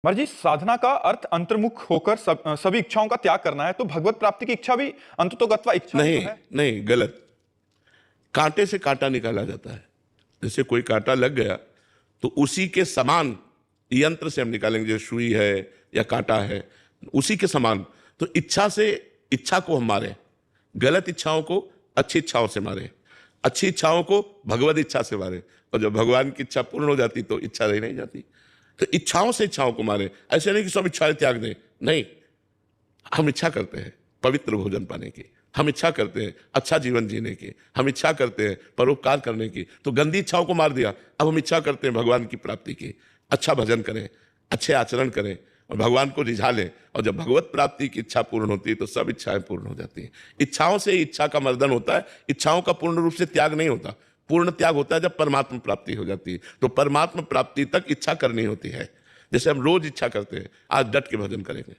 जी, साधना का अर्थ अंतर्मुख होकर सभी इच्छाओं का त्याग करना है, तो भगवत प्राप्ति की इच्छा भी अंततोगत्वा इच्छा ही नहीं, तो है। नहीं, गलत। कांटे से कांटा निकाला जाता है। जैसे कोई कांटा लग गया तो उसी के समान यंत्र से हम निकालेंगे, जो सुई है या कांटा है, उसी के समान। तो इच्छा से इच्छा को हम मारें, गलत इच्छाओं को अच्छी इच्छाओं से मारें, अच्छी इच्छाओं को भगवत इच्छा से मारें, और जब भगवान की इच्छा पूर्ण हो जाती तो इच्छा रही नहीं जाती। तो इच्छाओं से इच्छाओं को मारें। ऐसे नहीं कि सब इच्छाएं त्याग दें, नहीं। हम इच्छा करते हैं पवित्र भोजन पाने की, हम इच्छा करते हैं अच्छा जीवन जीने की, हम इच्छा करते हैं परोपकार करने की, तो गंदी इच्छाओं को मार दिया। अब हम इच्छा करते हैं भगवान की प्राप्ति की, अच्छा भजन करें, अच्छे आचरण करें और भगवान को रिझा लें। और जब भगवत प्राप्ति की इच्छा पूर्ण होती है तो सब इच्छाएं पूर्ण हो जाती हैं। इच्छाओं से इच्छा का मर्दन होता है, इच्छाओं का पूर्ण रूप से त्याग नहीं होता। पूर्ण त्याग होता है जब परमात्मा प्राप्ति हो जाती है। तो परमात्मा प्राप्ति तक इच्छा करनी होती है। जैसे हम रोज इच्छा करते हैं आज डट के भजन करेंगे,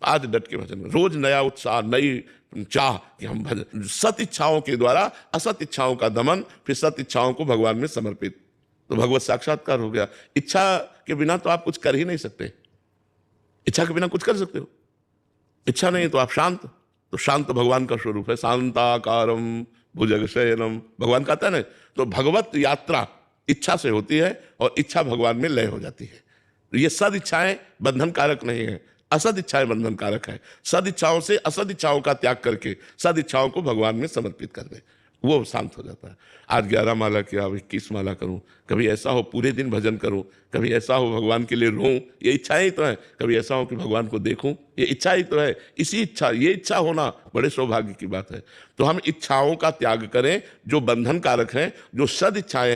आज डट के भजन, रोज नया उत्साह, नई चाह कि हम भजन, सत इच्छाओं के द्वारा असत इच्छाओं का दमन, फिर सत इच्छाओं को भगवान में समर्पित, तो भगवत साक्षात्कार हो गया। इच्छा के बिना तो आप कुछ कर ही नहीं सकते। इच्छा के बिना कुछ कर सकते हो? इच्छा नहीं तो आप शांत, तो शांत भगवान का स्वरूप है। शांताकारम भुजगशयनम, भगवान कहता है ना। तो भगवत यात्रा इच्छा से होती है और इच्छा भगवान में लय हो जाती है। ये सद इच्छाएं बंधन कारक नहीं है, असद इच्छाएं बंधन कारक है। सद इच्छाओं से असद इच्छाओं का त्याग करके सद इच्छाओं को भगवान में समर्पित कर दे, वो शांत हो जाता है। आज 11 माला किया, अब 21 माला करूं, कभी ऐसा हो पूरे दिन भजन करूं, कभी ऐसा हो भगवान के लिए रोऊं, ये इच्छाएं ही तो है। कभी ऐसा हो कि भगवान को देखूं, ये इच्छा ही तो है। इसी इच्छा, ये इच्छा होना बड़े सौभाग्य की बात है। तो हम इच्छाओं का त्याग करें जो बंधन कारक हैं, जो सद इच्छाएं